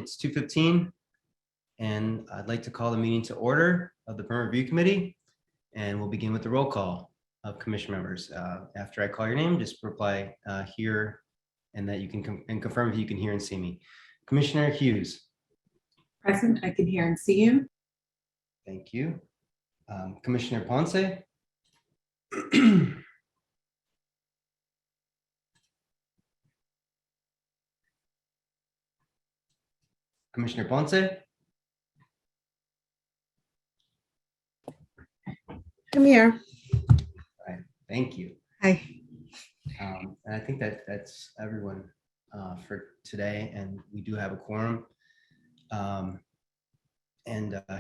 It's 2:15, and I'd like to call the meeting to order of the Permit Review Committee, and we'll begin with the roll call of commission members. After I call your name, just reply here, and that you can confirm if you can hear and see me. Commissioner Hughes. Present, I can hear and see you. Thank you. Commissioner Ponce. Commissioner Ponce. I'm here. All right, thank you. Hi. And I think that's everyone for today, and we do have a quorum.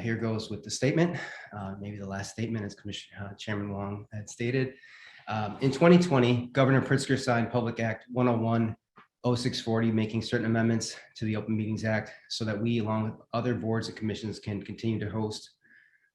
Here goes with the statement. Maybe the last statement, as Commissioner Chairman Wong had stated. In 2020, Governor Pritzker signed Public Act 101-0640, making certain amendments to the Open Meetings Act so that we, along with other boards and commissions, can continue to host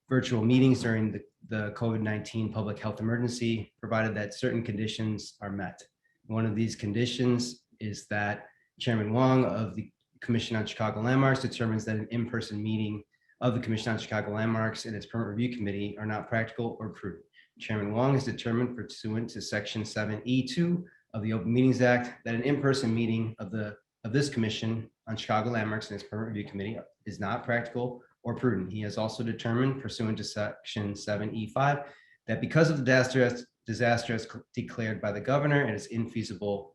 virtual meetings during the COVID-19 public health emergency, provided that certain conditions are met. One of these conditions is that Chairman Wong of the Commission on Chicago Landmarks determines that an in-person meeting of the Commission on Chicago Landmarks and its Permit Review Committee are not practical or prudent. Chairman Wong has determined, pursuant to Section 7E2 of the Open Meetings Act, that an in-person meeting of this Commission on Chicago Landmarks and its Permit Review Committee is not practical or prudent. He has also determined, pursuant to Section 7E5, that because of the disaster as declared by the governor, it is infeasible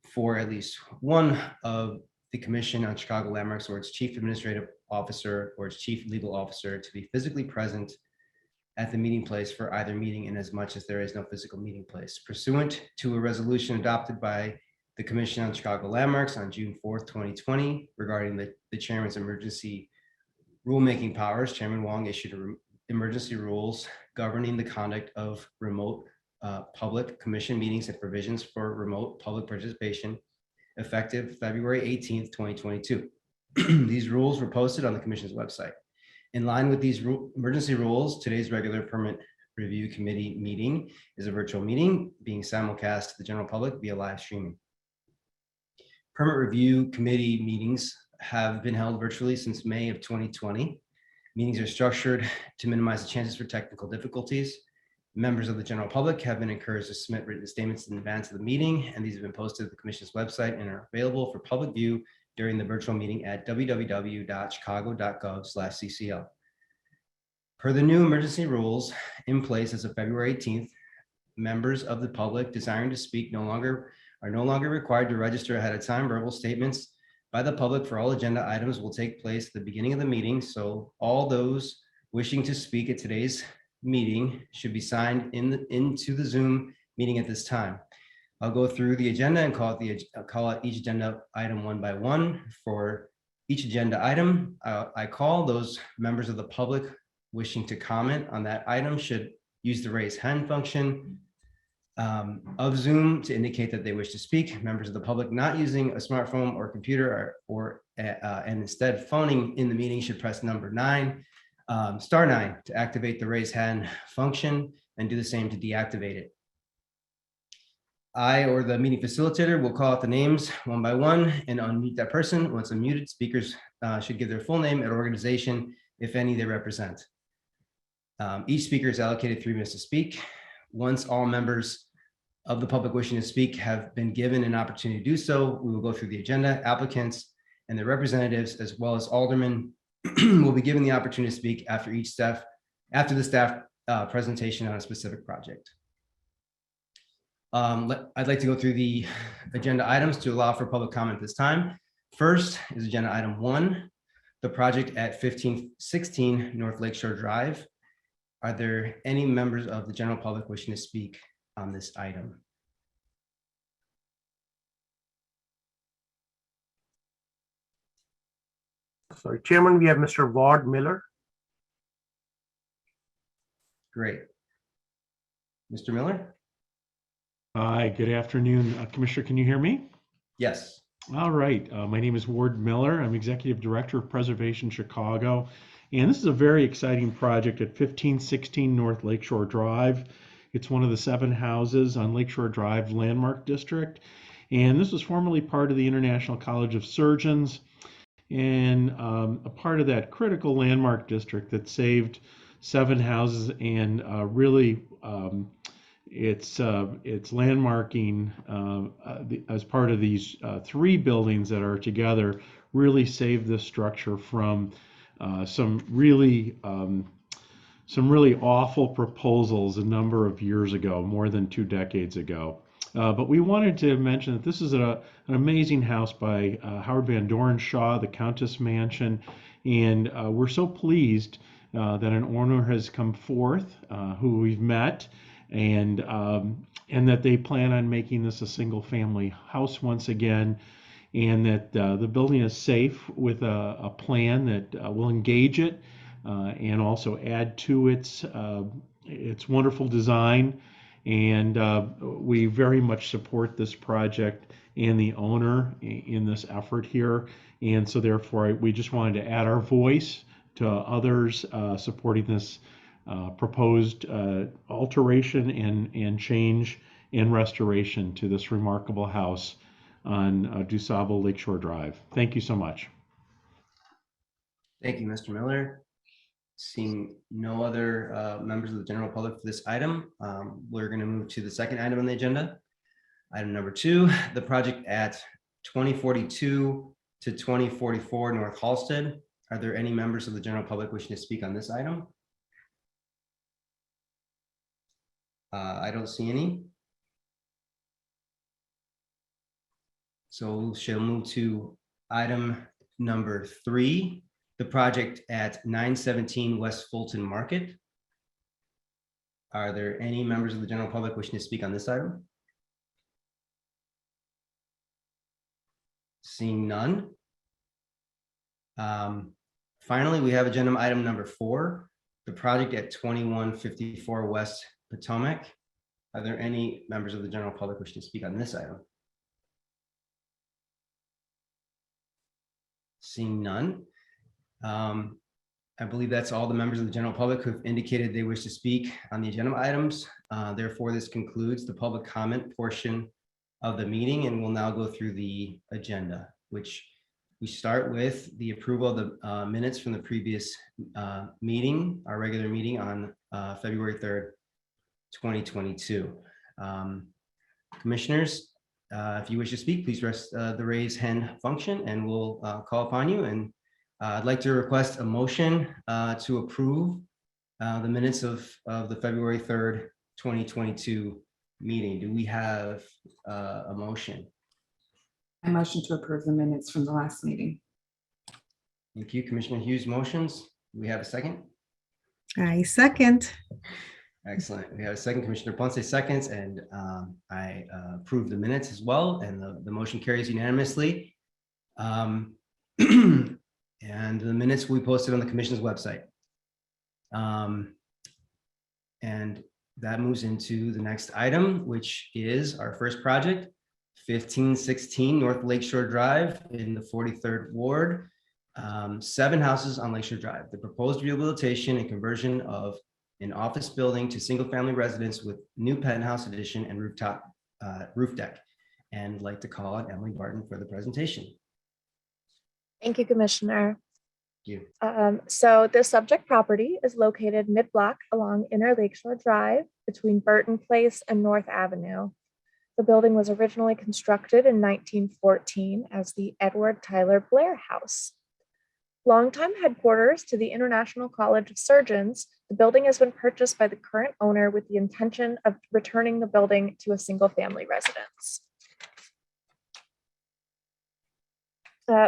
for at least one of the Commission on Chicago Landmarks or its chief administrative officer or its chief legal officer to be physically present at the meeting place for either meeting, in as much as there is no physical meeting place. Pursuant to a resolution adopted by the Commission on Chicago Landmarks on June 4th, 2020, regarding the chairman's emergency rulemaking powers, Chairman Wong issued emergency rules governing the conduct of remote public commission meetings and provisions for remote public participation, effective February 18th, 2022. These rules were posted on the Commission's website. In line with these emergency rules, today's regular Permit Review Committee meeting is a virtual meeting being simulcast to the general public via live streaming. Permit Review Committee meetings have been held virtually since May of 2020. Meetings are structured to minimize the chances for technical difficulties. Members of the general public have been encouraged to submit written statements in advance of the meeting, and these have been posted to the Commission's website and are available for public view during the virtual meeting at www.chicago.gov/ccl. Per the new emergency rules in place as of February 18th, members of the public desiring to speak are no longer required to register ahead of time. Verbal statements by the public for all agenda items will take place at the beginning of the meeting, so all those wishing to speak at today's meeting should be signed into the Zoom meeting at this time. I'll go through the agenda and call out each agenda item one by one. For each agenda item I call, those members of the public wishing to comment on that item should use the raise hand function of Zoom to indicate that they wish to speak. Members of the public not using a smartphone or computer and instead phoning in the meeting should press number star 9 to activate the raise hand function, and do the same to deactivate it. I or the meeting facilitator will call out the names one by one and unmute that person. Once unmuted, speakers should give their full name and organization, if any, they represent. Each speaker is allocated 3 minutes to speak. Once all members of the public wishing to speak have been given an opportunity to do so, we will go through the agenda. Applicants and their representatives, as well as aldermen, will be given the opportunity to speak after the staff presentation on a specific project. I'd like to go through the agenda items to allow for public comment this time. First is agenda item 1, the project at 1516 North Lakeshore Drive. Are there any members of the general public wishing to speak on this item? Sorry, Chairman, we have Mr. Ward Miller. Great. Mr. Miller? Hi, good afternoon. Commissioner, can you hear me? Yes. All right. My name is Ward Miller. I'm Executive Director of Preservation Chicago. And this is a very exciting project at 1516 North Lakeshore Drive. It's one of the 7 houses on Lakeshore Drive Landmark District. And this was formerly part of the International College of Surgeons. and a part of that critical landmark district that saved 7 houses and really it's landmarking as part of these 3 buildings that are together really saved this structure from some really awful proposals a number of years ago, more than 2 decades ago. But we wanted to mention that this is an amazing house by Howard Van Doren Shaw, the Countess Mansion, and we're so pleased that an owner has come forth who we've met, and that they plan on making this a single-family house once again, and that the building is safe with a plan that will engage it and also add to its wonderful design. And we very much support this project and the owner in this effort here. And so therefore, we just wanted to add our voice to others supporting this proposed alteration and change and restoration to this remarkable house on DuSable Lakeshore Drive. Thank you so much. Thank you, Mr. Miller. Seeing no other members of the general public for this item, we're going to move to the second item on the agenda. Item number 2, the project at 2042 to 2044 North Halsted. Are there any members of the general public wishing to speak on this item? I don't see any. So she'll move to item number 3, the project at 917 West Fulton Market. Are there any members of the general public wishing to speak on this item? Seeing none. Finally, we have agenda item number 4, the project at 2154 West Potomac. Are there any members of the general public wishing to speak on this item? Seeing none. I believe that's all the members of the general public who've indicated they wish to speak on the agenda items. Therefore, this concludes the public comment portion of the meeting, and we'll now go through the agenda, which we start with the approval of the minutes from the previous meeting, our regular meeting on February 3rd, 2022. Commissioners, if you wish to speak, please press the raise hand function and we'll call upon you. And I'd like to request a motion to approve the minutes of the February 3rd, 2022 meeting. Do we have a motion? I motion to approve the minutes from the last meeting. Thank you. Commissioner Hughes motions. Do we have a second? I second. Excellent. We have a second. Commissioner Ponce seconds, and I approve the minutes as well, and the motion carries unanimously. And the minutes will be posted on the commission's website. And that moves into the next item, which is our first project, 1516 North Lakeshore Drive in the 43rd Ward. 7 houses on Lakeshore Drive. The proposed rehabilitation and conversion of an office building to single-family residence with new penthouse addition and rooftop roof deck. And I'd like to call on Emily Barton for the presentation. Thank you, Commissioner. Thank you. So this subject property is located mid-block along Inner Lakeshore Drive between Burton Place and North Avenue. The building was originally constructed in 1914 as the Edward Tyler Blair House. Longtime headquarters to the International College of Surgeons, the building has been purchased by the current owner with the intention of returning the building to a single-family residence.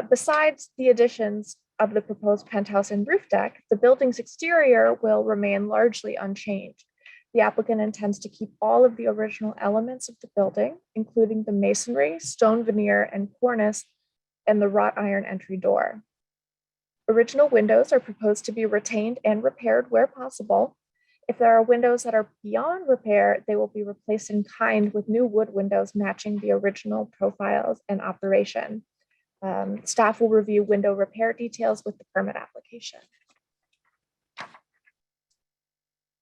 Besides the additions of the proposed penthouse and roof deck, the building's exterior will remain largely unchanged. The applicant intends to keep all of the original elements of the building, including the masonry, stone veneer, and cornice, and the wrought iron entry door. Original windows are proposed to be retained and repaired where possible. If there are windows that are beyond repair, they will be replaced in kind with new wood windows matching the original profiles and operation. Staff will review window repair details with the permit application.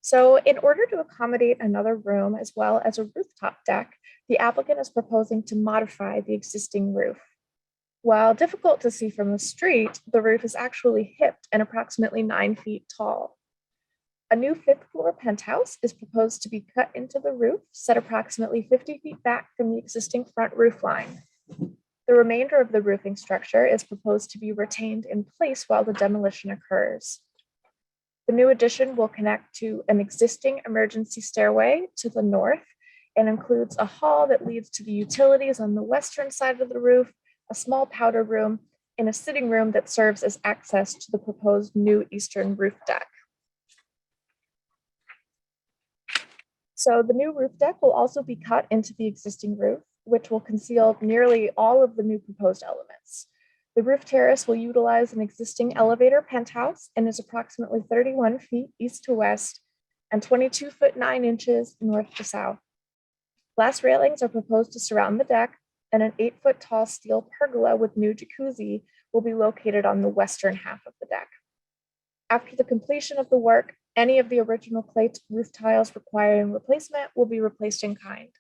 So in order to accommodate another room as well as a rooftop deck, the applicant is proposing to modify the existing roof. While difficult to see from the street, the roof is actually hipped and approximately 9 feet tall. A new 5th floor penthouse is proposed to be cut into the roof, set approximately 50 feet back from the existing front roof line. The remainder of the roofing structure is proposed to be retained in place while the demolition occurs. The new addition will connect to an existing emergency stairway to the north and includes a hall that leads to the utilities on the western side of the roof, a small powder room, and a sitting room that serves as access to the proposed new eastern roof deck. So the new roof deck will also be cut into the existing roof, which will conceal nearly all of the new proposed elements. The roof terrace will utilize an existing elevator penthouse and is approximately 31 feet east to west and 22 foot 9 inches north to south. Glass railings are proposed to surround the deck, and an 8-foot tall steel pergola with new jacuzzi will be located on the western half of the deck. After the completion of the work, any of the original clay roof tiles requiring replacement will be replaced in kind.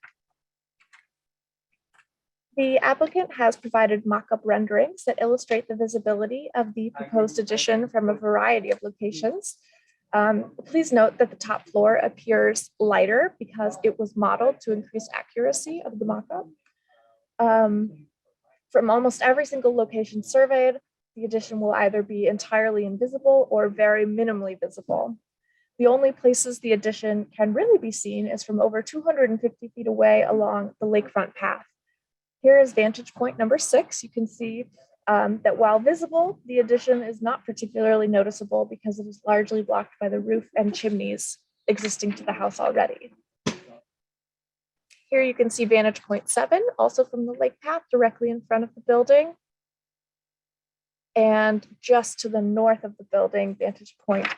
The applicant has provided mock-up renderings that illustrate the visibility of the proposed addition from a variety of locations. Please note that the top floor appears lighter because it was modeled to increase accuracy of the mock-up. From almost every single location surveyed, the addition will either be entirely invisible or very minimally visible. The only places the addition can really be seen is from over 250 feet away along the lakefront path. Here is vantage point number 6. You can see that while visible, the addition is not particularly noticeable because it is largely blocked by the roof and chimneys existing to the house already. Here you can see vantage point 7, also from the lake path directly in front of the building. And just to the north of the building, vantage point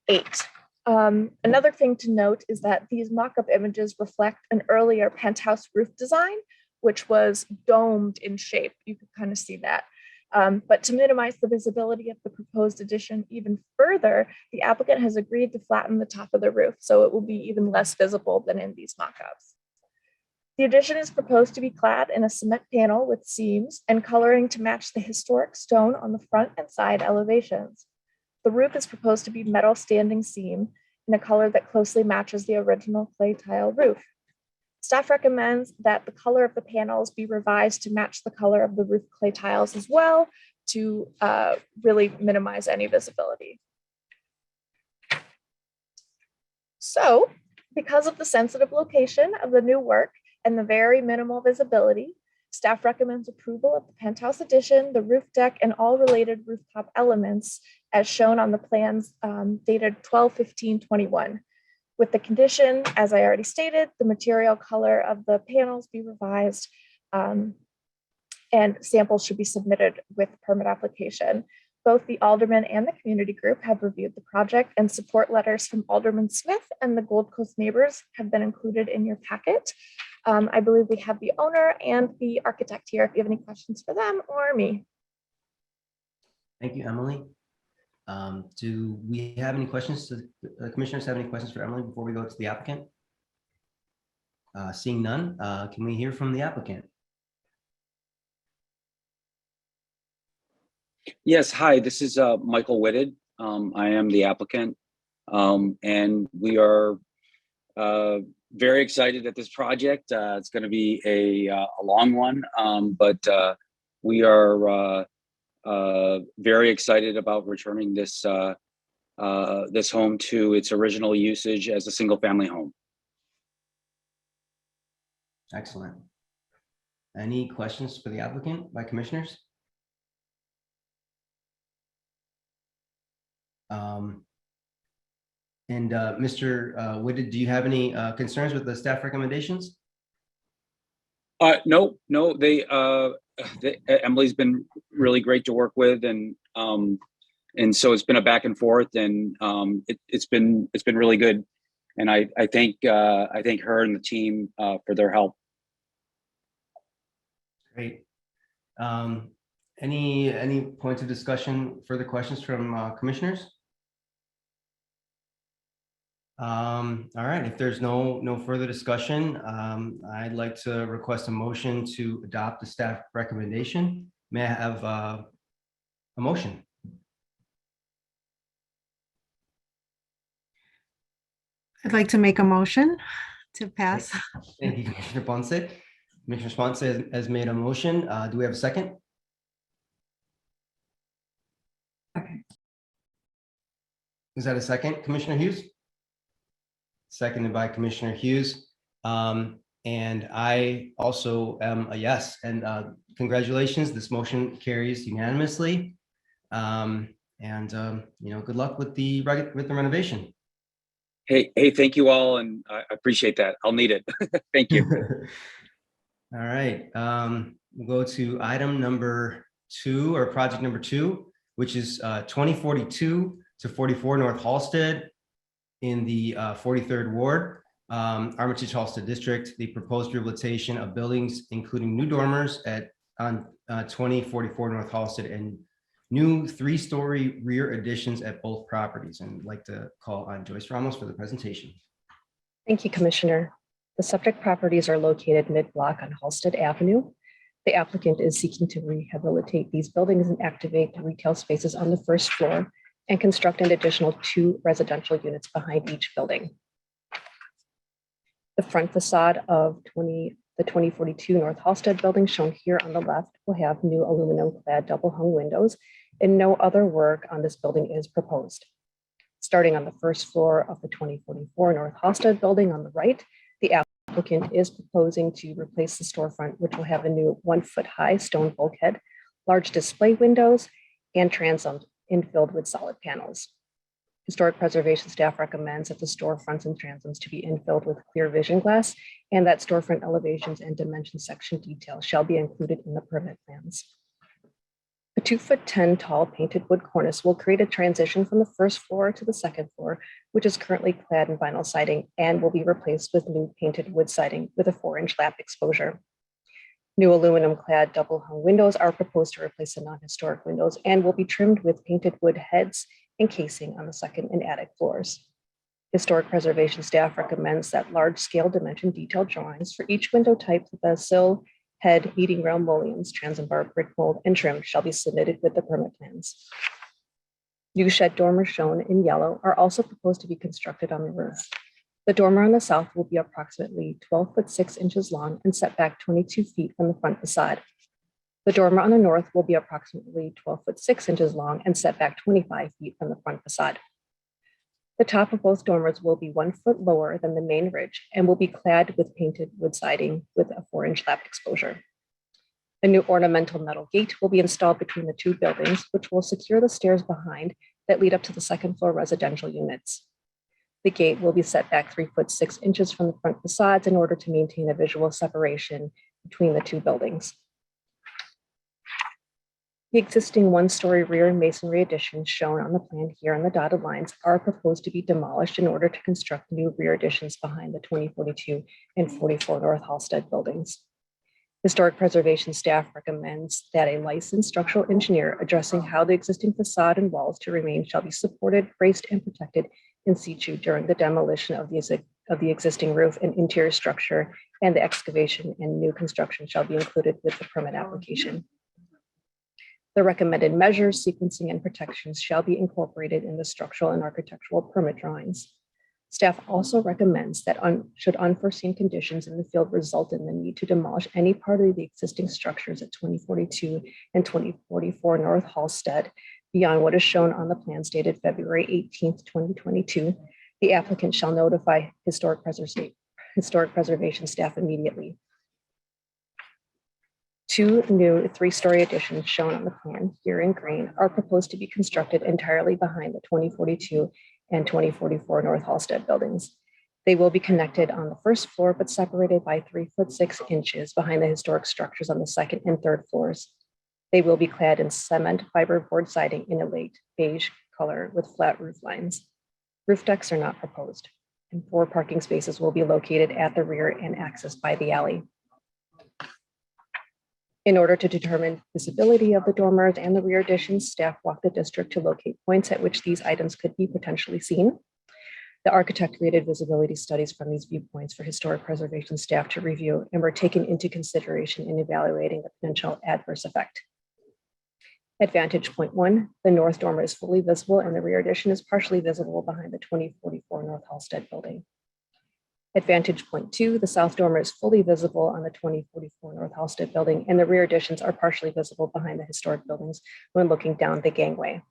8. Another thing to note is that these mock-up images reflect an earlier penthouse roof design, which was domed in shape. You can kind of see that. But to minimize the visibility of the proposed addition even further, the applicant has agreed to flatten the top of the roof, so it will be even less visible than in these mock-ups. The addition is proposed to be clad in a cement panel with seams and coloring to match the historic stone on the front and side elevations. The roof is proposed to be metal standing seam in a color that closely matches the original clay tile roof. Staff recommends that the color of the panels be revised to match the color of the roof clay tiles as well to really minimize any visibility. So, because of the sensitive location of the new work and the very minimal visibility, staff recommends approval of the penthouse addition, the roof deck, and all related rooftop elements as shown on the plans dated 12/15/21. With the condition, as I already stated, the material color of the panels be revised and samples should be submitted with permit application. Both the Alderman and the community group have reviewed the project, and support letters from Alderman Smith and the Gold Coast neighbors have been included in your packet. I believe we have the owner and the architect here if you have any questions for them or me. Thank you, Emily. Do we have any questions? Do the commissioners have any questions for Emily before we go to the applicant? Seeing none, can we hear from the applicant? Yes, hi, this is Michael Whitted. I am the applicant, and we are very excited at this project. It's going to be a long one, but we are very excited about returning this this home to its original usage as a single-family home. Excellent. Any questions for the applicant by commissioners? Mr. Whitted, do you have any concerns with the staff recommendations? No, Emily's been really great to work with, and so it's been a back and forth, and it's been really good, and I thank her and the team for their help. Great. Any points of discussion, further questions from commissioners? All right, if there's no further discussion, I'd like to request a motion to adopt the staff recommendation May I have a motion? I'd like to make a motion to pass. Thank you, Commissioner Ponce. Commissioner Ponce has made a motion. Do we have a second? Okay. Is that a second, Commissioner Hughes? Seconded by Commissioner Hughes. And I also am a yes. And congratulations, this motion carries unanimously. Good luck with the renovation. Hey, thank you all, and I appreciate that. I'll need it. Thank you. All right, we'll go to item number 2, or project number 2, which is 2042 to 44 North Halsted in the 43rd Ward, Armitage Halsted District. The proposed rehabilitation of buildings, including new dormers on 2044 North Halsted and new 3-story rear additions at both properties. And I'd like to call on Joyce Ramos for the presentation. Thank you, Commissioner. The subject properties are located mid-block on Halsted Avenue. The applicant is seeking to rehabilitate these buildings and activate the retail spaces on the first floor and construct an additional 2 residential units behind each building. The front facade of the 2042 North Halsted building, shown here on the left, will have new aluminum-clad double-hung windows, and no other work on this building is proposed. Starting on the first floor of the 2044 North Halsted building on the right, the applicant is proposing to replace the storefront, which will have a new 1-foot-high stone bulkhead, large display windows, and transoms infilled with solid panels. Historic preservation staff recommends that the storefronts and transoms to be infilled with clear vision glass, and that storefront elevations and dimension section details shall be included in the permit plans. A 2'10" tall painted wood cornice will create a transition from the first floor to the second floor, which is currently clad in vinyl siding and will be replaced with new painted wood siding with a 4-inch lap exposure. New aluminum-clad double-hung windows are proposed to replace the non-historic windows and will be trimmed with painted wood heads and casing on the second and attic floors. Historic preservation staff recommends that large-scale dimension detailed drawings for each window type with a sill, head, meeting rail mullions, transom bar, brick mold, and trim shall be submitted with the permit plans. New shed dormers shown in yellow are also proposed to be constructed on the roof. The dormer on the south will be approximately 12 foot 6 inches long and set back 22 feet from the front facade. The dormer on the north will be approximately 12 foot 6 inches long and set back 25 feet from the front facade. The top of both dormers will be 1 foot lower than the main ridge and will be clad with painted wood siding with a 4-inch lap exposure. A new ornamental metal gate will be installed between the 2 buildings, which will secure the stairs behind that lead up to the second floor residential units. The gate will be set back 3 foot 6 inches from the front facades in order to maintain a visual separation between the 2 buildings. The existing 1-story rear masonry additions shown on the plan here on the dotted lines are proposed to be demolished in order to construct new rear additions behind the 2042 and 44 North Halsted buildings. Historic preservation staff recommends that a licensed structural engineer addressing how the existing facade and walls to remain shall be supported, braced, and protected in situ during the demolition of the existing roof and interior structure, and the excavation and new construction shall be included with the permit application. The recommended measures, sequencing, and protections shall be incorporated in the structural and architectural permit drawings. Staff also recommends that should unforeseen conditions in the field result in the need to demolish any part of the existing structures at 2042 and 2044 North Halsted beyond what is shown on the plans dated February 18th, 2022, the applicant shall notify historic preservation staff immediately. 2 new 3-story additions shown on the plan here in green are proposed to be constructed entirely behind the 2042 and 2044 North Halsted buildings. They will be connected on the first floor, but separated by 3 foot 6 inches behind the historic structures on the second and third floors. They will be clad in cement fiberboard siding in a light beige color with flat roof lines. Roof decks are not proposed, and 4 parking spaces will be located at the rear and accessed by the alley. In order to determine visibility of the dormers and the rear additions, staff walked the district to locate points at which these items could be potentially seen. The architect created visibility studies from these viewpoints for historic preservation staff to review and were taken into consideration in evaluating the potential adverse effect. At vantage point 1, the north dormer is fully visible and the rear addition is partially visible behind the 2044 North Halsted building. At vantage point 2, the south dormer is fully visible on the 2044 North Halsted building, and the rear additions are partially visible behind the historic buildings when looking down the gangway.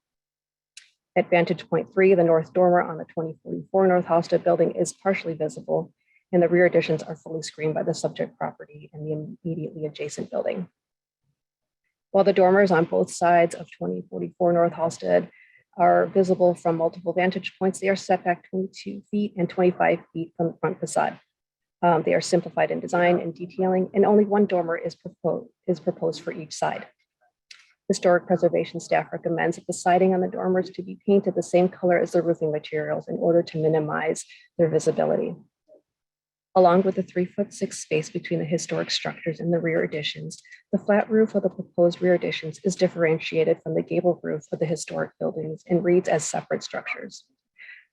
At vantage point 3, the north dormer on the 2044 North Halsted building is partially visible, and the rear additions are fully screened by the subject property and the immediately adjacent building. While the dormers on both sides of 2044 North Halsted are visible from multiple vantage points, they are set back 22 feet and 25 feet from the front facade. They are simplified in design and detailing, and only one dormer is proposed for each side. Historic preservation staff recommends that the siding on the dormers to be painted the same color as the roofing materials in order to minimize their visibility. Along with the 3'6" space between the historic structures and the rear additions, the flat roof of the proposed rear additions is differentiated from the gable roof of the historic buildings and reads as separate structures.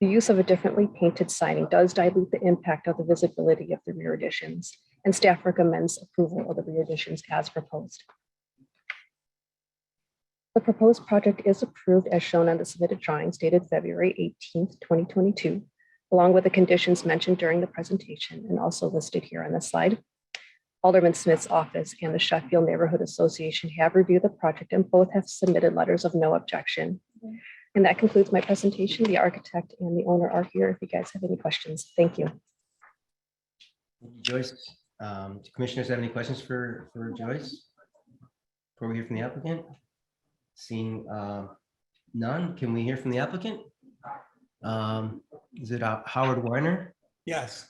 The use of a differently painted siding does dilute the impact of the visibility of the rear additions, and staff recommends approval of the rear additions as proposed. The proposed project is approved as shown on the submitted drawings dated February 18th, 2022. Along with the conditions mentioned during the presentation and also listed here on this slide. Alderman Smith's office and the Sheffield Neighborhood Association have reviewed the project and both have submitted letters of no objection. And that concludes my presentation. The architect and the owner are here if you guys have any questions. Thank you. Thank you, Joyce. Do commissioners have any questions for Joyce before we hear from the applicant? Seeing none, can we hear from the applicant? Is it Howard Weiner? Yes.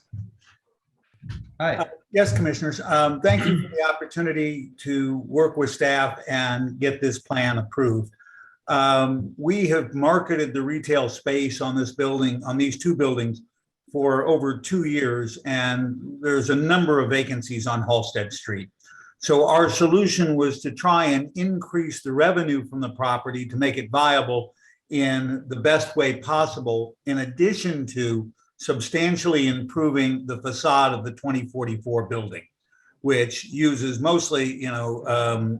Hi. Yes, commissioners. Thank you for the opportunity to work with staff and get this plan approved. We have marketed the retail space on this building, on these two buildings, for over 2 years, and there's a number of vacancies on Halsted Street. So our solution was to try and increase the revenue from the property to make it viable in the best way possible, in addition to substantially improving the facade of the 2044 building, which uses mostly,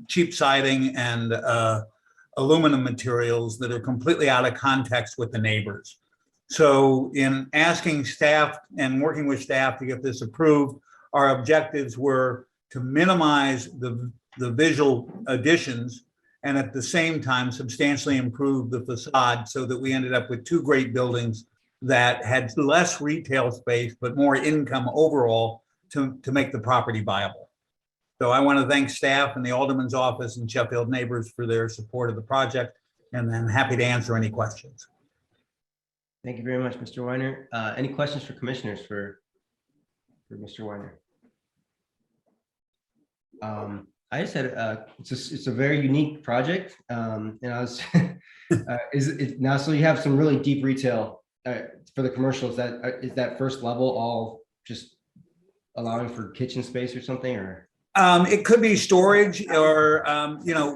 cheap siding and aluminum materials that are completely out of context with the neighbors. So in asking staff and working with staff to get this approved, our objectives were to minimize the visual additions and at the same time substantially improve the facade so that we ended up with two great buildings that had less retail space but more income overall to make the property viable. So I want to thank staff and the Alderman's office and Sheffield Neighbors for their support of the project, and I'm happy to answer any questions. Thank you very much, Mr. Weiner. Any questions for commissioners for Mr. Weiner? I just had it's a very unique project, and I was is it now? So you have some really deep retail for the commercials. Is that first level all just allowing for kitchen space or something, or? It could be storage, or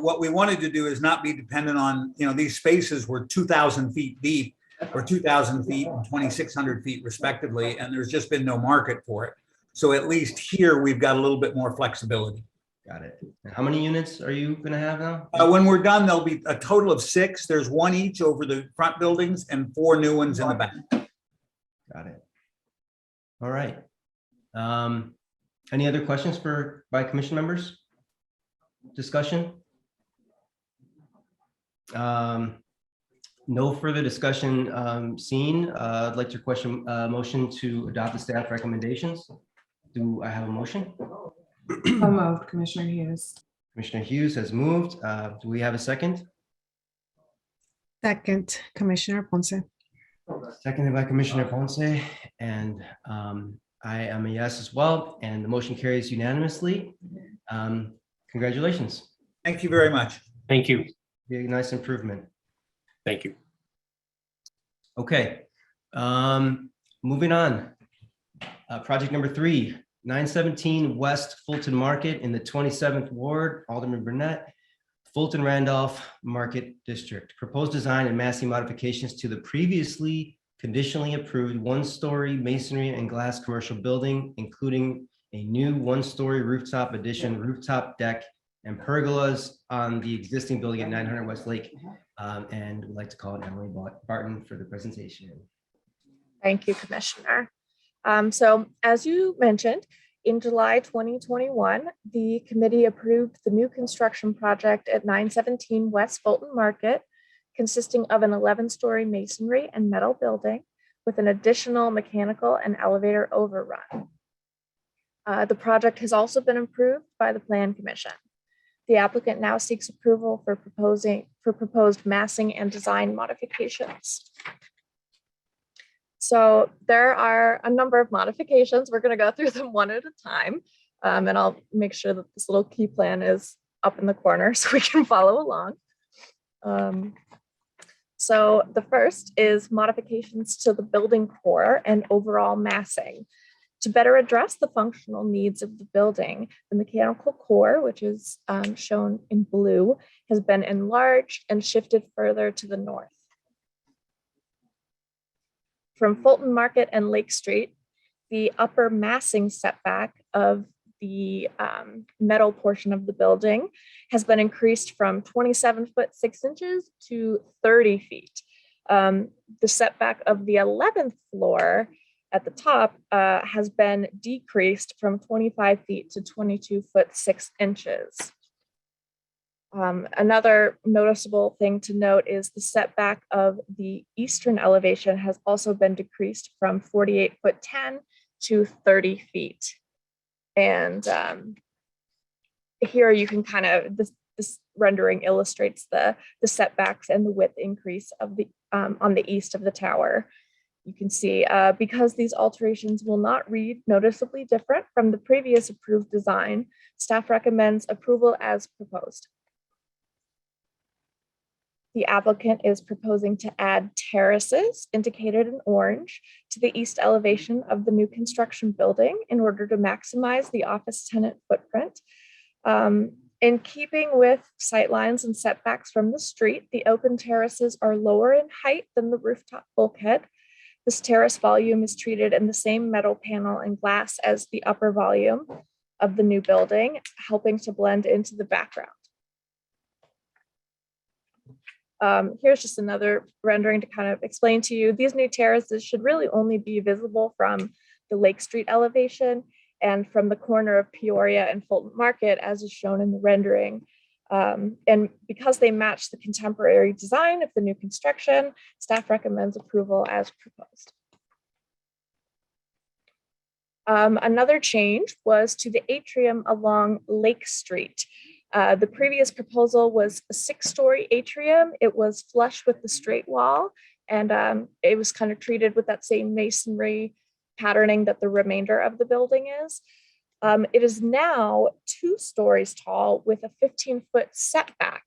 what we wanted to do is not be dependent on these spaces were 2,000 feet deep or 2,000 feet and 2,600 feet respectively, and there's just been no market for it. So at least here we've got a little bit more flexibility. Got it. How many units are you going to have now? When we're done, there'll be a total of 6. There's 1 each over the front buildings and 4 new ones in the back. Got it. All right. Any other questions by commission members? Discussion? No further discussion seen. I'd like to motion to adopt the staff recommendations. Do I have a motion? So moved, Commissioner Hughes. Commissioner Hughes has moved. Do we have a second? Second, Commissioner Ponce. Seconded by Commissioner Ponce, and I am a yes as well, and the motion carries unanimously. Congratulations. Thank you very much. Thank you. Be a nice improvement. Thank you. Okay, moving on. Project number 3, 917 West Fulton Market in the 27th Ward, Alderman Burnett, Fulton Randolph Market District. Proposed design and massing modifications to the previously conditionally approved 1-story masonry and glass commercial building, including a new 1-story rooftop addition, rooftop deck, and pergolas on the existing building at 900 West Lake. And would like to call it Emily Barton for the presentation. Thank you, Commissioner. So as you mentioned, in July 2021, the committee approved the new construction project at 917 West Fulton Market, consisting of an 11-story masonry and metal building with an additional mechanical and elevator overrun. The project has also been approved by the Plan Commission. The applicant now seeks approval for proposed massing and design modifications. So there are a number of modifications. We're going to go through them one at a time. And I'll make sure that this little key plan is up in the corner so we can follow along. So the first is modifications to the building core and overall massing. To better address the functional needs of the building, the mechanical core, which is shown in blue, has been enlarged and shifted further to the north. From Fulton Market and Lake Street, the upper massing setback of the metal portion of the building has been increased from 27 foot 6 inches to 30 feet. The setback of the 11th floor at the top has been decreased from 25 feet to 22 foot 6 inches. Another noticeable thing to note is the setback of the eastern elevation has also been decreased from 48 foot 10 to 30 feet. And here you can kind of, this rendering illustrates the setbacks and the width increase of the on the east of the tower. You can see because these alterations will not read noticeably different from the previous approved design, staff recommends approval as proposed. The applicant is proposing to add terraces indicated in orange to the east elevation of the new construction building in order to maximize the office tenant footprint. In keeping with sightlines and setbacks from the street, the open terraces are lower in height than the rooftop bulkhead. This terrace volume is treated in the same metal panel and glass as the upper volume of the new building, helping to blend into the background. Here's just another rendering to kind of explain to you. These new terraces should really only be visible from the Lake Street elevation and from the corner of Peoria and Fulton Market, as is shown in the rendering. And because they match the contemporary design of the new construction, staff recommends approval as proposed. Another change was to the atrium along Lake Street. The previous proposal was a 6-story atrium. It was flush with the straight wall, and it was kind of treated with that same masonry patterning that the remainder of the building is. It is now 2 stories tall with a 15-foot setback.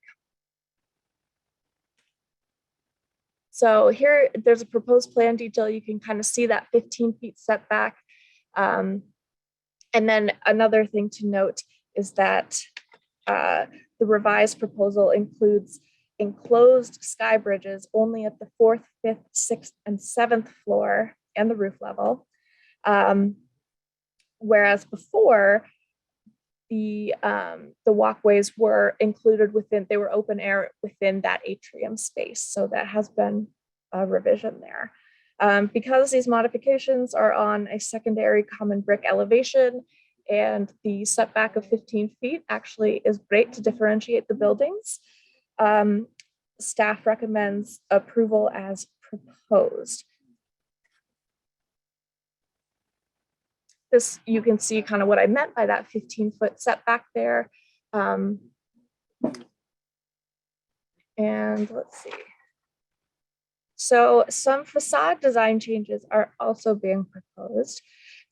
So here, there's a proposed plan detail. You can kind of see that 15 feet setback. And then another thing to note is that the revised proposal includes enclosed sky bridges only at the 4th, 5th, 6th, and 7th floor and the roof level. Whereas before, the walkways were included within, they were open air within that atrium space. So that has been a revision there. Because these modifications are on a secondary common brick elevation and the setback of 15 feet actually is great to differentiate the buildings, staff recommends approval as proposed. This, you can see kind of what I meant by that 15-foot setback there. And let's see. So some facade design changes are also being proposed.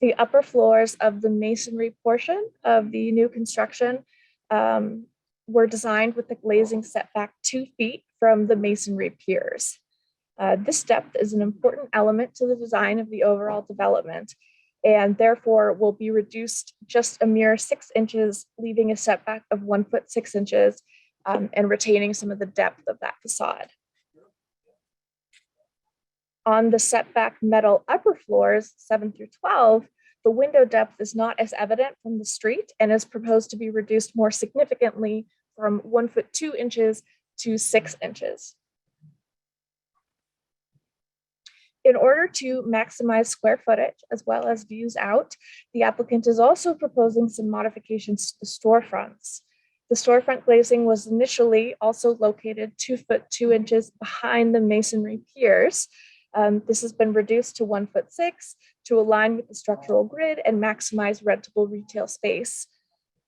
The upper floors of the masonry portion of the new construction were designed with the glazing setback 2 feet from the masonry piers. This depth is an important element to the design of the overall development, and therefore will be reduced just a mere 6 inches, leaving a setback of 1 foot 6 inches and retaining some of the depth of that facade. On the setback metal upper floors, 7 through 12, the window depth is not as evident from the street and is proposed to be reduced more significantly from 1 foot 2 inches to 6 inches. In order to maximize square footage as well as views out, the applicant is also proposing some modifications to the storefronts. The storefront glazing was initially also located 2 foot 2 inches behind the masonry piers. This has been reduced to 1 foot 6 to align with the structural grid and maximize rentable retail space.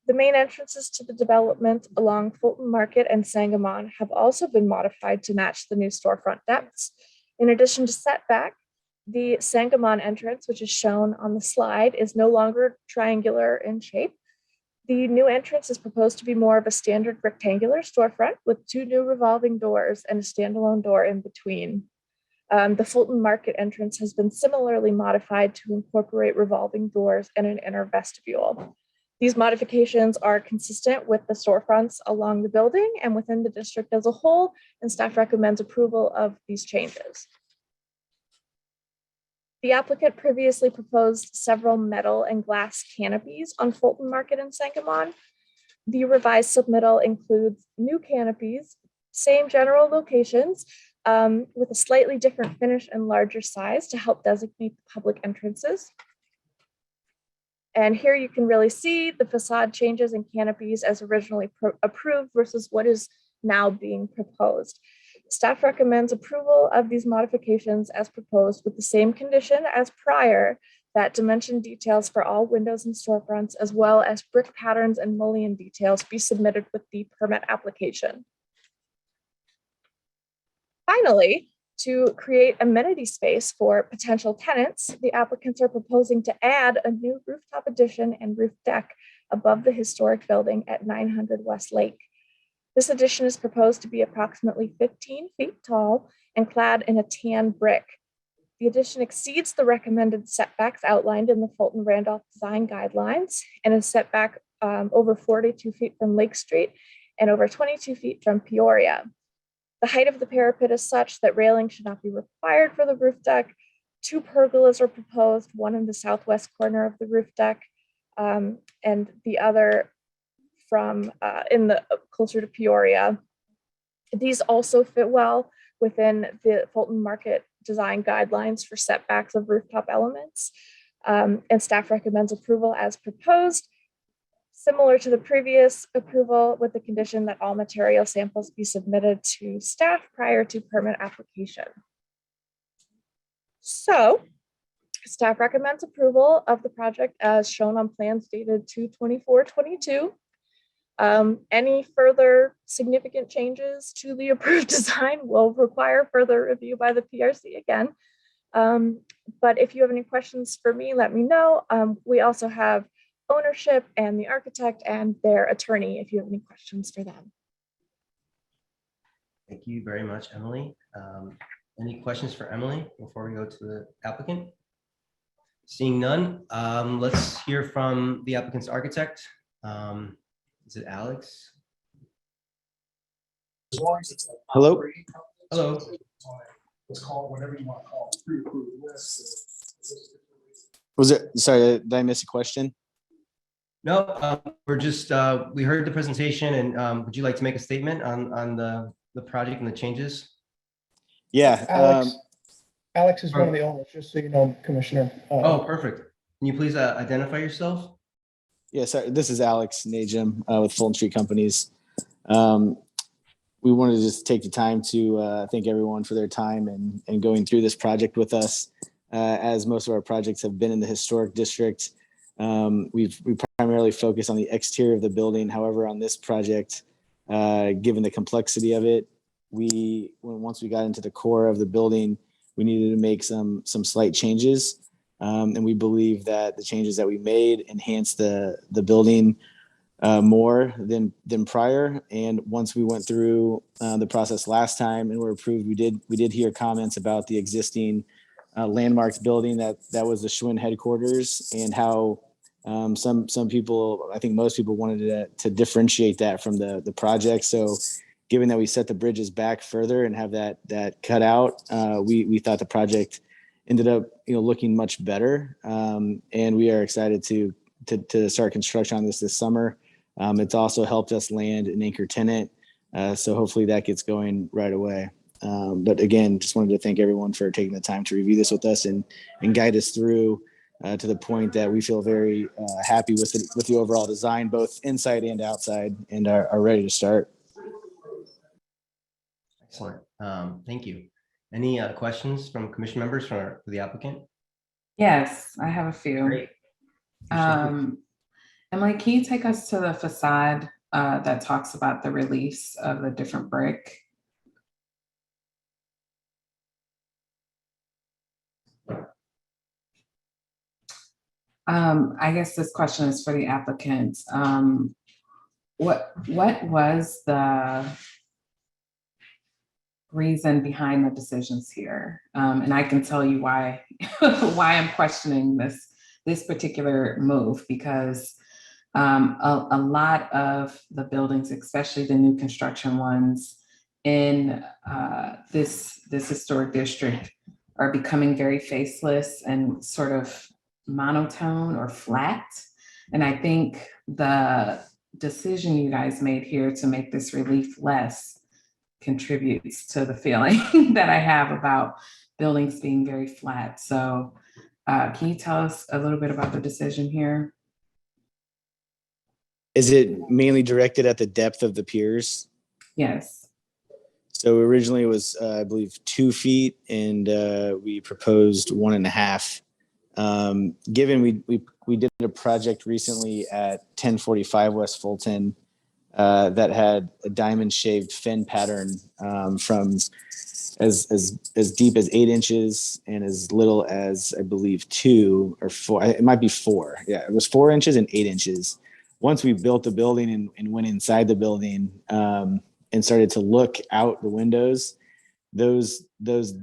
The main entrances to the development along Fulton Market and Sangamon have also been modified to match the new storefront depths. In addition to setback, the Sangamon entrance, which is shown on the slide, is no longer triangular in shape. The new entrance is proposed to be more of a standard rectangular storefront with 2 new revolving doors and a standalone door in between. The Fulton Market entrance has been similarly modified to incorporate revolving doors and an inner vestibule. These modifications are consistent with the storefronts along the building and within the district as a whole, and staff recommends approval of these changes. The applicant previously proposed several metal and glass canopies on Fulton Market and Sangamon. The revised submittal includes new canopies, same general locations, with a slightly different finish and larger size to help designate public entrances. And here you can really see the facade changes and canopies as originally approved versus what is now being proposed. Staff recommends approval of these modifications as proposed with the same condition as prior, that dimension details for all windows and storefronts, as well as brick patterns and mullion details, be submitted with the permit application. Finally, to create amenity space for potential tenants, the applicants are proposing to add a new rooftop addition and roof deck above the historic building at 900 West Lake. This addition is proposed to be approximately 15 feet tall and clad in a tan brick. The addition exceeds the recommended setbacks outlined in the Fulton Randolph design guidelines and is set back over 42 feet from Lake Street and over 22 feet from Peoria. The height of the parapet is such that railing should not be required for the roof deck. 2 pergolas are proposed, one in the southwest corner of the roof deck and the other from in the closer to Peoria. These also fit well within the Fulton Market design guidelines for setbacks of rooftop elements, and staff recommends approval as proposed, similar to the previous approval, with the condition that all material samples be submitted to staff prior to permit application. So staff recommends approval of the project as shown on plans dated 2/24/22. Any further significant changes to the approved design will require further review by the PRC again. But if you have any questions for me, let me know. We also have ownership and the architect and their attorney if you have any questions for them. Thank you very much, Emily. Any questions for Emily before we go to the applicant? Seeing none, let's hear from the applicant's architect. Is it Alex? Hello. Hello. Let's call it whatever you want to call it. Pre-approved list. Was it, sorry, did I miss a question? No, we're just, we heard the presentation and would you like to make a statement on the project and the changes? Yeah. Alex is one of the owners, just so you know, Commissioner. Oh, perfect. Can you please identify yourself? Yeah, sorry, this is Alex Najim with Fulton Street Companies. We wanted to just take the time to thank everyone for their time and going through this project with us. As most of our projects have been in the historic district, we primarily focus on the exterior of the building. However, on this project, given the complexity of it, once we got into the core of the building, we needed to make some slight changes. And we believe that the changes that we made enhanced the building more than prior. And once we went through the process last time and were approved, we did hear comments about the existing landmarks building that was the Schwinn headquarters, and how some people, I think most people, wanted to differentiate that from the project. So given that we set the bridges back further and have that cut out, we thought the project ended up, looking much better. And we are excited to start construction on this summer. It's also helped us land an anchor tenant. So hopefully that gets going right away. But again, just wanted to thank everyone for taking the time to review this with us and guide us through to the point that we feel very happy with the overall design, both inside and outside, and are ready to start. Excellent. Thank you. Any questions from commission members for the applicant? Yes, I have a few. Great. Emily, can you take us to the facade that talks about the release of the different brick? I guess this question is for the applicant. What was the reason behind the decisions here? And I can tell you why why I'm questioning this particular move, because a lot of the buildings, especially the new construction ones in this historic district, are becoming very faceless and sort of monotone or flat. And I think the decision you guys made here to make this relief less contributes to the feeling that I have about buildings being very flat. So can you tell us a little bit about the decision here? Is it mainly directed at the depth of the piers? Yes. So originally it was, I believe, 2 feet, and we proposed 1.5. Given we did a project recently at 1045 West Fulton that had a diamond shaved fin pattern from as deep as 8 inches and as little as, I believe, 2 or 4. It might be 4. Yeah, it was 4 inches and 8 inches. Once we built the building and went inside the building and started to look out the windows, those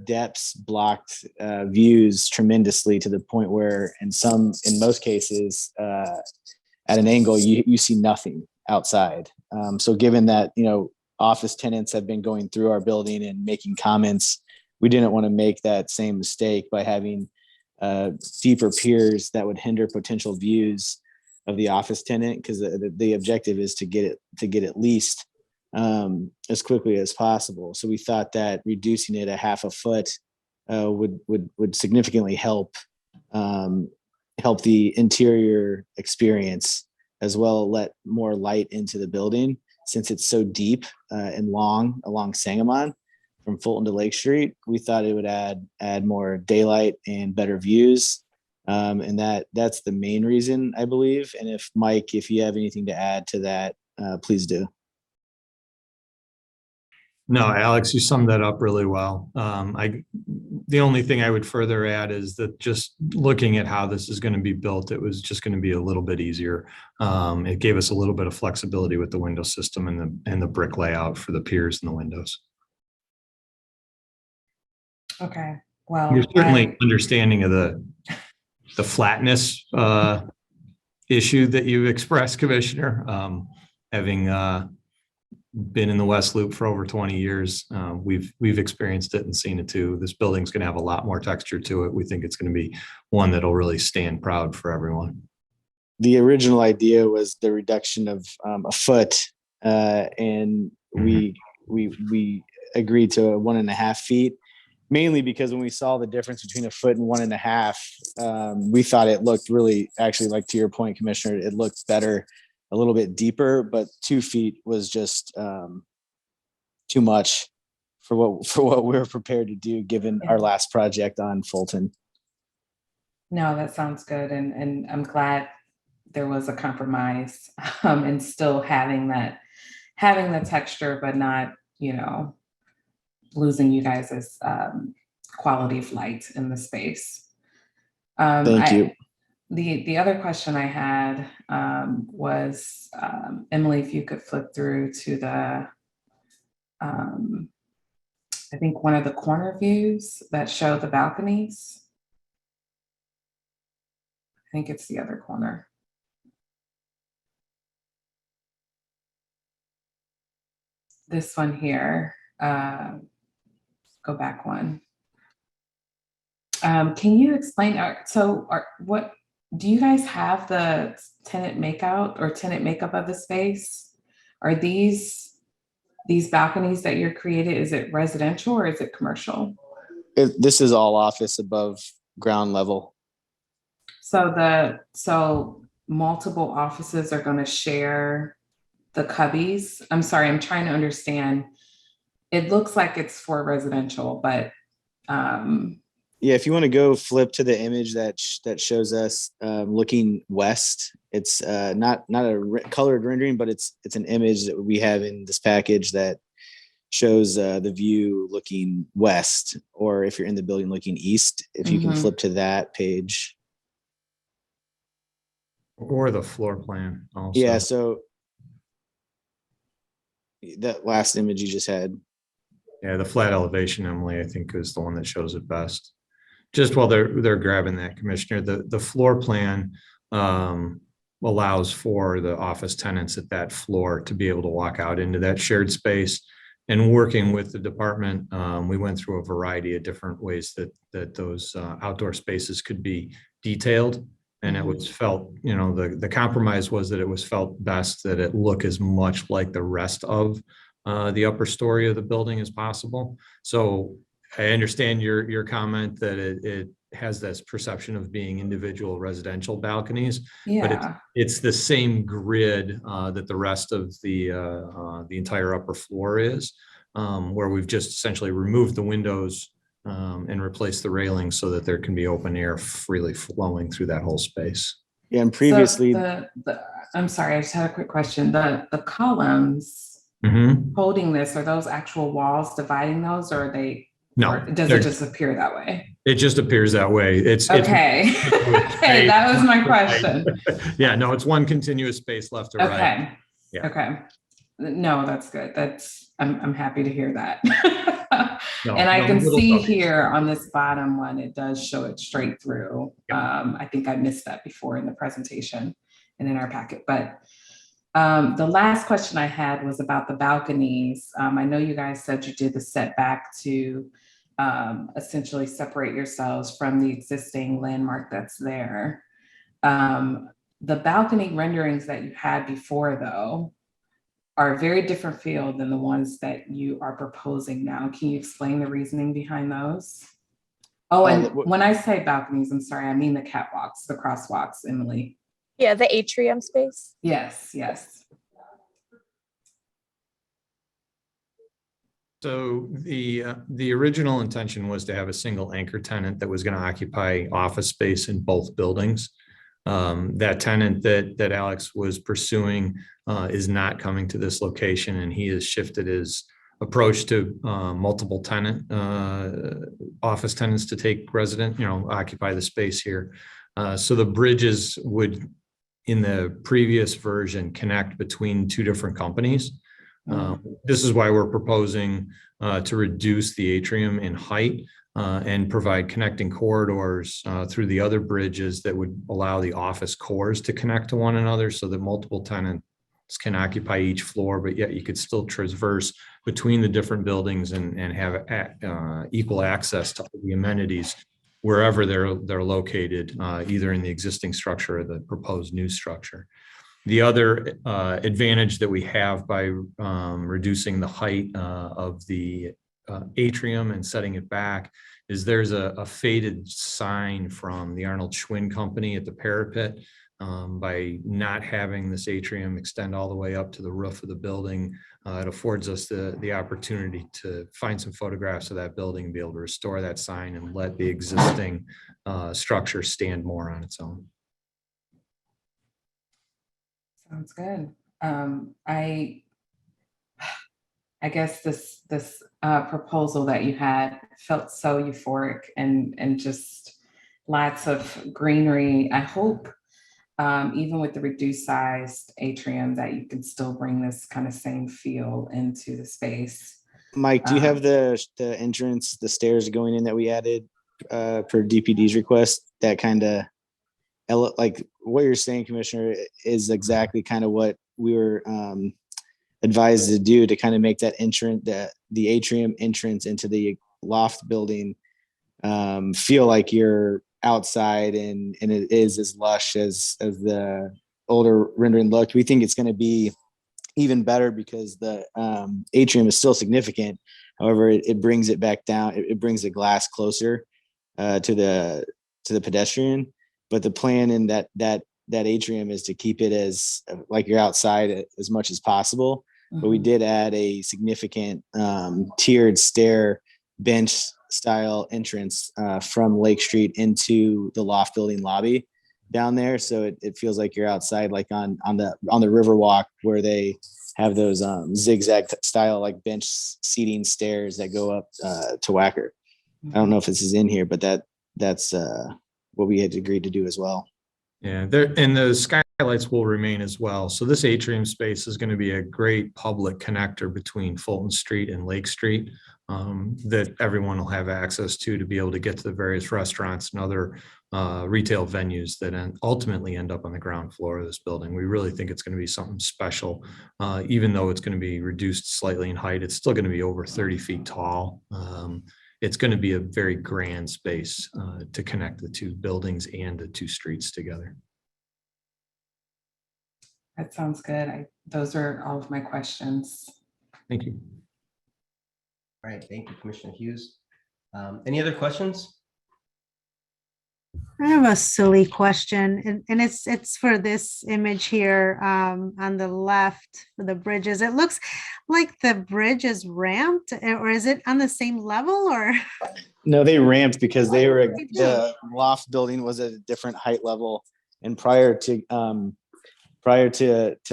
depths blocked views tremendously, to the point where in most cases at an angle you see nothing outside. So given that office tenants have been going through our building and making comments, we didn't want to make that same mistake by having deeper piers that would hinder potential views of the office tenant, because the objective is to get it leased as quickly as possible. So we thought that reducing it 1/2 foot would significantly help the interior experience, as well let more light into the building, since it's so deep and long along Sangamon from Fulton to Lake Street. We thought it would add more daylight and better views. And that's the main reason, I believe. And if Mike, if you have anything to add to that, please do. No, Alex, you summed that up really well. The only thing I would further add is that just looking at how this is going to be built, it was just going to be a little bit easier. It gave us a little bit of flexibility with the window system and the brick layout for the piers and the windows. Okay. Well, You're certainly understanding of the flatness issue that you expressed, Commissioner. Having been in the West Loop for over 20 years, we've experienced it and seen it too. This building's going to have a lot more texture to it. We think it's going to be one that'll really stand proud for everyone. The original idea was the reduction of 1 foot, and we agreed to 1.5 feet. Mainly because when we saw the difference between 1 foot and 1.5, we thought it looked really, actually, like to your point, Commissioner, it looked better, a little bit deeper, but 2 feet was just too much for what we were prepared to do, given our last project on Fulton. no, that sounds good. And I'm glad there was a compromise and still having the texture, but not, losing you guys' quality of light in the space. Thank you. The other question I had was, Emily, if you could flip through to the, I think one of the corner views that show the balconies. I think it's the other corner. This one here. Go back one. Can you explain, what, do you guys have the tenant makeout or tenant makeup of the space? Are these balconies that you're created, is it residential or is it commercial? This is all office above ground level. So multiple offices are going to share the cubbies. I'm sorry, I'm trying to understand. It looks like it's for residential, but yeah, if you want to go flip to the image that shows us looking west, it's not a colored rendering, but it's an image that we have in this package that shows the view looking west, or if you're in the building looking east, if you can flip to that page. Or the floor plan also. Yeah, so that last image you just had. Yeah, the flat elevation, Emily, I think is the one that shows it best. Just while they're grabbing that, Commissioner, the floor plan allows for the office tenants at that floor to be able to walk out into that shared space. And working with the department, we went through a variety of different ways that those outdoor spaces could be detailed. And it was felt, the compromise was that it was felt best that it look as much like the rest of the upper story of the building as possible. So I understand your comment that it has this perception of being individual residential balconies, but it's the same grid that the rest of the entire upper floor is, where we've just essentially removed the windows and replaced the railings so that there can be open air freely flowing through that whole space. Yeah, and previously, I'm sorry, I just had a quick question. The columns holding this, are those actual walls dividing those, or are they? No, or does it just appear that way? It just appears that way. It's okay. Okay, that was my question. Yeah, no, it's one continuous space left to right. Okay. Yeah. Okay. No, that's good. I'm happy to hear that. No, and I can see buildings. here on this bottom one, it does show it straight through. Yep. I think I missed that before in the presentation and in our packet, but the last question I had was about the balconies. I know you guys said you did the setback to essentially separate yourselves from the existing landmark that's there. The balcony renderings that you had before, though, are a very different feel than the ones that you are proposing now. Can you explain the reasoning behind those? Oh, and when I say balconies, I'm sorry, I mean the catwalks, the crosswalks, Emily. Yeah, the atrium space. Yes, yes. So the original intention was to have a single anchor tenant that was going to occupy office space in both buildings. That tenant that Alex was pursuing is not coming to this location, and he has shifted his approach to multiple tenant office tenants to take occupy the space here. So the bridges would, in the previous version, connect between two different companies. This is why we're proposing to reduce the atrium in height and provide connecting corridors through the other bridges that would allow the office cores to connect to one another so that multiple tenants can occupy each floor, but yet you could still traverse between the different buildings and have equal access to the amenities wherever they're located, either in the existing structure or the proposed new structure. The other advantage that we have by reducing the height of the atrium and setting it back is there's a faded sign from the Arnold Schwinn Company at the parapet. By not having this atrium extend all the way up to the roof of the building, it affords us the opportunity to find some photographs of that building and be able to restore that sign and let the existing structure stand more on its own. Sounds good. I guess this proposal that you had felt so euphoric and just lots of greenery. I hope even with the reduced sized atrium that you can still bring this kind of same feel into the space. Mike, do you have the entrance, the stairs going in that we added per DPD's request? That kind of, like what you're saying, Commissioner, is exactly kind of what we were advised to do, to kind of make that entrance, the atrium entrance into the loft building feel like you're outside and it is as lush as the older rendering looked. We think it's going to be even better because the atrium is still significant. However, it brings it back down. It brings the glass closer to the pedestrian. But the plan in that atrium is to keep it as like you're outside as much as possible. But we did add a significant tiered stair bench style entrance from Lake Street into the loft building lobby down there. So it feels like you're outside, like on the river walk where they have those zigzag style like bench seating stairs that go up to Wacker. I don't know if this is in here, but that's what we had agreed to do as well. Yeah, and the skylights will remain as well. So this atrium space is going to be a great public connector between Fulton Street and Lake Street that everyone will have access to be able to get to the various restaurants and other retail venues that ultimately end up on the ground floor of this building. We really think it's going to be something special. Even though it's going to be reduced slightly in height, it's still going to be over 30 feet tall. It's going to be a very grand space to connect the two buildings and the two streets together. That sounds good. Those are all of my questions. Thank you. All right, thank you, Commissioner Hughes. Any other questions? I have a silly question, and it's for this image here on the left for the bridges. It looks like the bridge is ramped, or is it on the same level? Or No, they ramped because the loft building was at a different height level, and prior to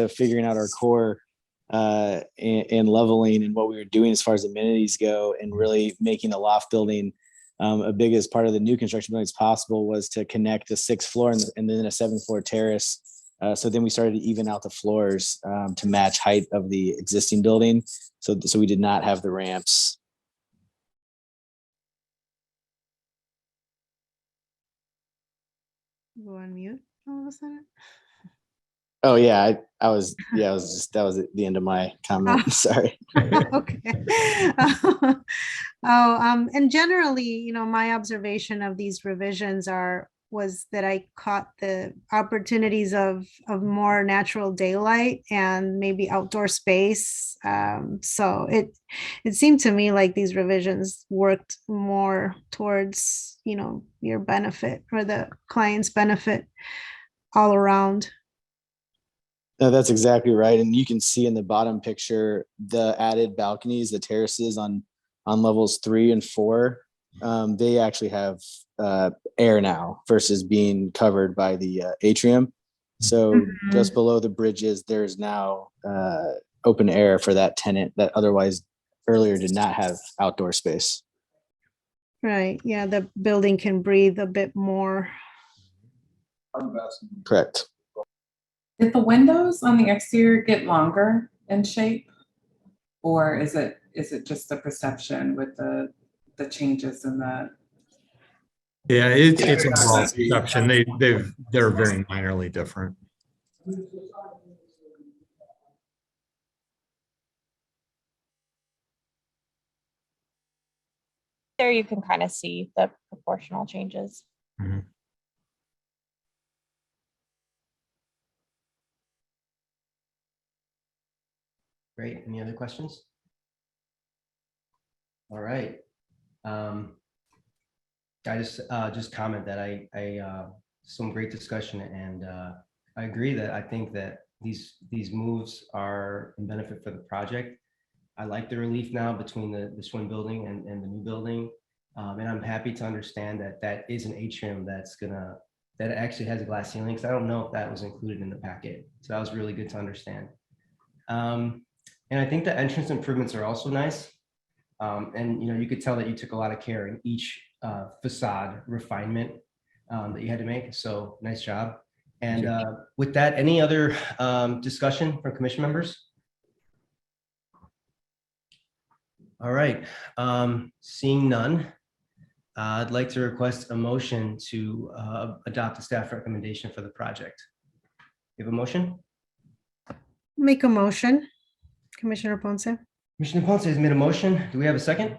figuring out our core and leveling and what we were doing as far as amenities go, and really making the loft building a biggest part of the new construction buildings possible was to connect the 6th floor and then a 7th floor terrace. So then we started to even out the floors to match height of the existing building. So we did not have the ramps. go on mute all of a sudden. Oh yeah, that was the end of my comment. Sorry. Okay. And generally, my observation of these revisions was that I caught the opportunities of more natural daylight and maybe outdoor space. So it seemed to me like these revisions worked more towards, your benefit or the client's benefit all around. No, that's exactly right. And you can see in the bottom picture, the added balconies, the terraces on levels 3 and 4. They actually have air now versus being covered by the atrium. So just below the bridges, there's now open air for that tenant that otherwise earlier did not have outdoor space. Right. Yeah. The building can breathe a bit more. Correct. Did the windows on the exterior get longer in shape? Or is it just a perception with the changes in the? Yeah, it's a broad perception. They're very minorly different. There you can kind of see the proportional changes. Mhm. Great. Any other questions? All right. I just comment that I some great discussion, and I agree that I think that these moves are in benefit for the project. I like the relief now between the swim building and the new building, and I'm happy to understand that is an atrium that actually has a glass ceiling. So I don't know if that was included in the packet, so that was really good to understand. And I think the entrance improvements are also nice. And you could tell that you took a lot of care in each facade refinement that you had to make. So nice job. And with that, any other discussion from commission members? All right. Seeing none, I'd like to request a motion to adopt the staff recommendation for the project. You have a motion? Make a motion. Commissioner Ponce. Commissioner Ponce has made a motion. Do we have a second?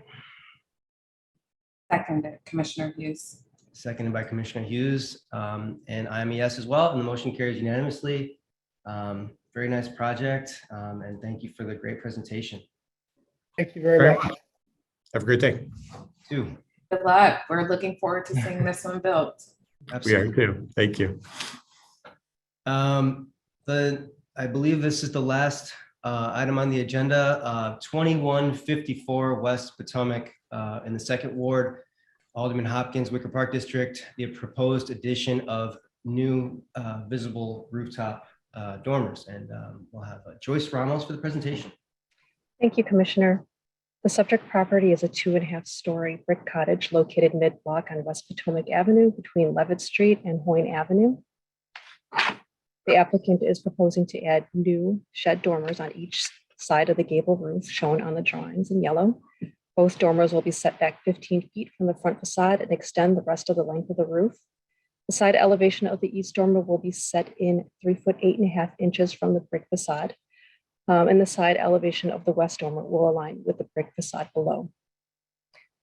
Seconded, Commissioner Hughes. Seconded by Commissioner Hughes. And I'm a yes as well, and the motion carries unanimously. Very nice project, and thank you for the great presentation. Thank you very Very much. much. Have a great day. Two. Good luck. We're looking forward to seeing this one built. We are too. Thank you. I believe this is the last item on the agenda, 2154 West Potomac in the second ward, Alderman Hopkins, Wicker Park District, the proposed addition of new visible rooftop dormers. And we'll have Joyce Ramos for the presentation. Thank you, Commissioner. The subject property is a 2.5-story brick cottage located mid-block on West Potomac Avenue between Levitt Street and Hoyne Avenue. The applicant is proposing to add new shed dormers on each side of the gable roof shown on the drawings in yellow. Both dormers will be set back 15 feet from the front facade and extend the rest of the length of the roof. The side elevation of the east dormer will be set in 3 foot 8.5 inches from the brick facade. And the side elevation of the west dormer will align with the brick facade below.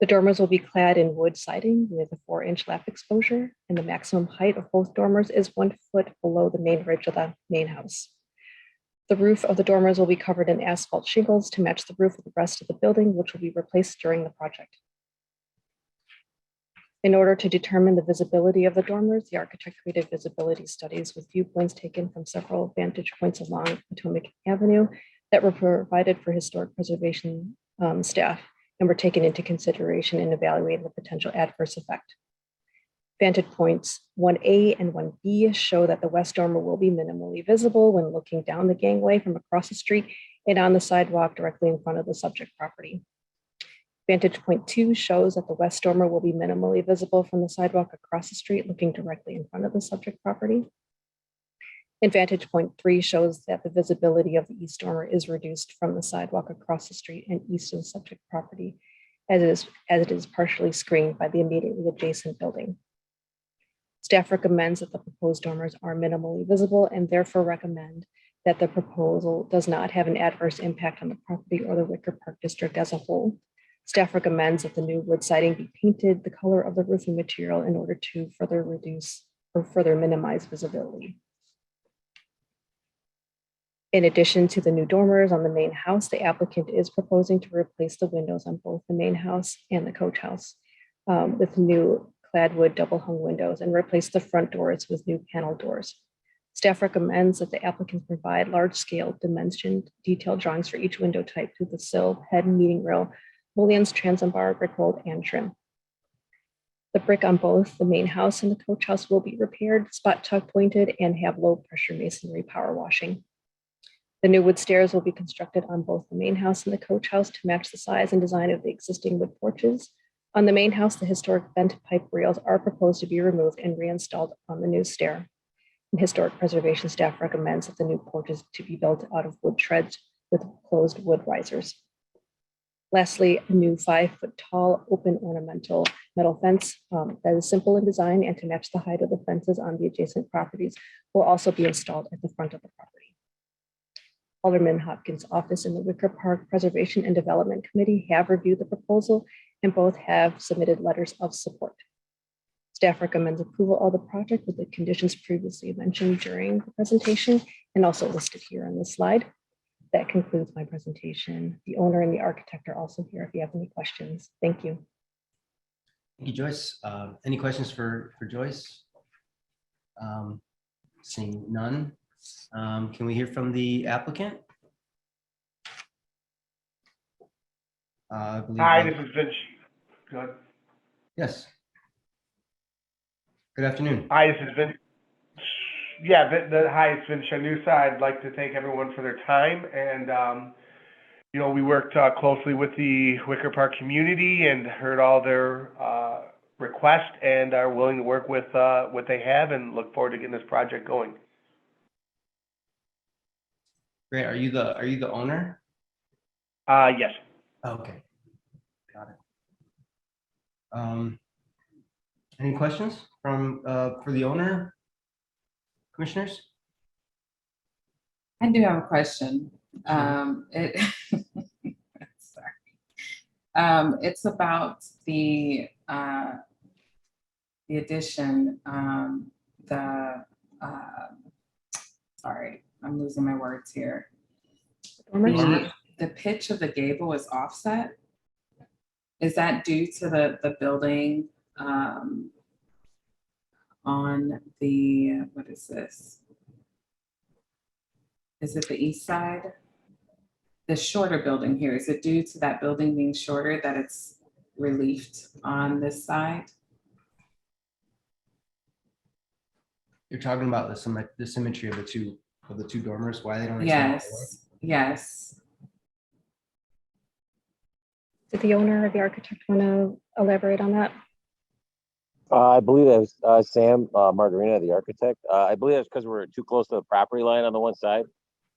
The dormers will be clad in wood siding with a 4-inch lap exposure, and the maximum height of both dormers is 1 foot below the main ridge of the main house. The roof of the dormers will be covered in asphalt shingles to match the roof of the rest of the building, which will be replaced during the project. In order to determine the visibility of the dormers, the architect created visibility studies with viewpoints taken from several vantage points along Potomac Avenue that were provided for historic preservation staff and were taken into consideration in evaluating the potential adverse effect. Vantage points 1A and 1B show that the west dormer will be minimally visible when looking down the gangway from across the street and on the sidewalk directly in front of the subject property. Vantage point 2 shows that the west dormer will be minimally visible from the sidewalk across the street looking directly in front of the subject property. And vantage point 3 shows that the visibility of the east dormer is reduced from the sidewalk across the street and east of the subject property as it is partially screened by the immediately adjacent building. Staff recommends that the proposed dormers are minimally visible and therefore recommend that the proposal does not have an adverse impact on the property or the Wicker Park District as a whole. Staff recommends that the new wood siding be painted the color of the roofing material in order to further reduce or further minimize visibility. In addition to the new dormers on the main house, the applicant is proposing to replace the windows on both the main house and the coach house with new clad wood double hung windows and replace the front doors with new panel doors. Staff recommends that the applicant provide large-scale dimensioned detailed drawings for each window type through the sill, head, and meeting rail, mullions, transom bar, brick mold, and trim. The brick on both the main house and the coach house will be repaired, spot tuck pointed, and have low pressure masonry power washing. The new wood stairs will be constructed on both the main house and the coach house to match the size and design of the existing wood porches. On the main house, the historic bent pipe rails are proposed to be removed and reinstalled on the new stair. And historic preservation staff recommends that the new porches to be built out of wood treads with closed wood risers. Lastly, a new 5-foot tall open ornamental metal fence that is simple in design and to match the height of the fences on the adjacent properties will also be installed at the front of the property. Alderman Hopkins' office and the Wicker Park Preservation and Development Committee have reviewed the proposal and both have submitted letters of support. Staff recommends approval of the project with the conditions previously mentioned during the presentation and also listed here on this slide. That concludes my presentation. The owner and the architect are also here if you have any questions. Thank you. Thank you, Joyce. Any questions for Joyce? Seeing none. Can we hear from the applicant? I believe Hi, this is Vince. Good. Yes. Good afternoon. Hi, this is Vince. Yeah, hi, it's Vince Shanusa. I'd like to thank everyone for their time. And, you know, we worked closely with the Wicker Park community and heard all their requests and are willing to work with what they have and look forward to getting this project going. Great. Are you the owner? Yes. Oh, okay. Got it. Any questions from for the owner? Commissioners? I do have a question. Sorry. It's about the the addition, sorry, I'm losing my words here. The pitch of the gable is offset. Is that due to the building on the, what is this? Is it the east side? The shorter building here, is it due to that building being shorter that it's reliefed on this side? You're talking about the symmetry of the two dormers, why they don't. Yes, yes. Did the owner or the architect want to elaborate on that? I believe that was Sam Margarina, the architect. I believe that's because we're too close to the property line on the one side.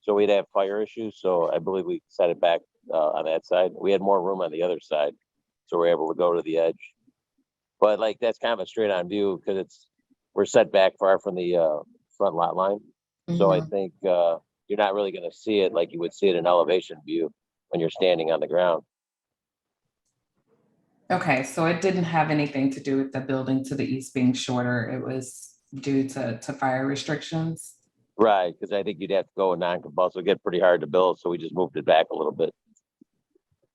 So we'd have fire issues. So I believe we set it back on that side. We had more room on the other side. So we're able to go to the edge. But like, that's kind of a straight on view because we're set back far from the front lot line. So I think you're not really going to see it like you would see it in elevation view when you're standing on the ground. Okay, so it didn't have anything to do with the building to the east being shorter. It was due to fire restrictions. Right, because I think you'd have to go non-compulsive, it'd get pretty hard to build, so we just moved it back a little bit.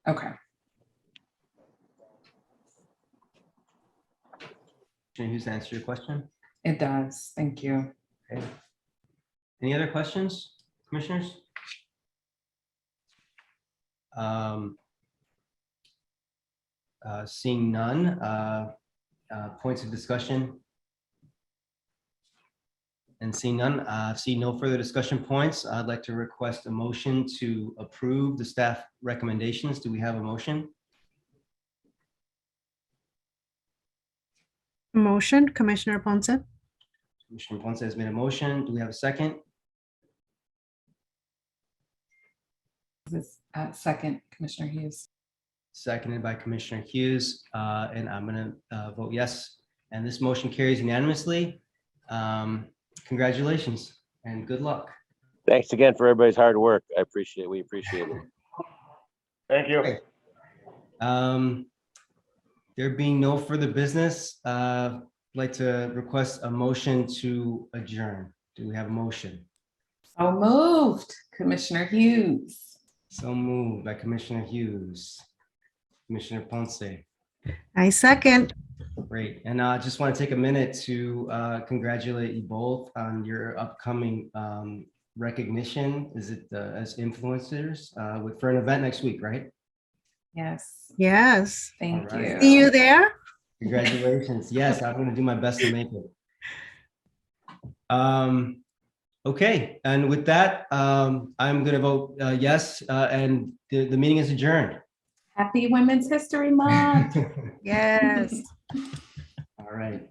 Okay. Can you answer your question? It does. Thank you. Okay. Any other questions, commissioners? Seeing none, points of discussion. And seeing none, see no further discussion points, I'd like to request a motion to approve the staff recommendations. Do we have a motion? Motion, Commissioner Ponce. Commissioner Ponce has made a motion. Do we have a second? This second, Commissioner Hughes. Seconded by Commissioner Hughes, and I'm going to vote yes. And this motion carries unanimously. Congratulations and good luck. Thanks again for everybody's hard work. We appreciate it. Thank you. Okay. There being no further business, I'd like to request a motion to adjourn. Do we have a motion? So moved, Commissioner Hughes. So moved by Commissioner Hughes. Commissioner Ponce. I second. Great. And I just want to take a minute to congratulate you both on your upcoming recognition. Is it as influencers for an event next week, right? Yes. Yes. Thank All right. you. See you there. Congratulations. Yes, I'm going to do my best to make it. Okay. And with that, I'm going to vote yes, and the meeting is adjourned. Happy Women's History Month. Yes. All right.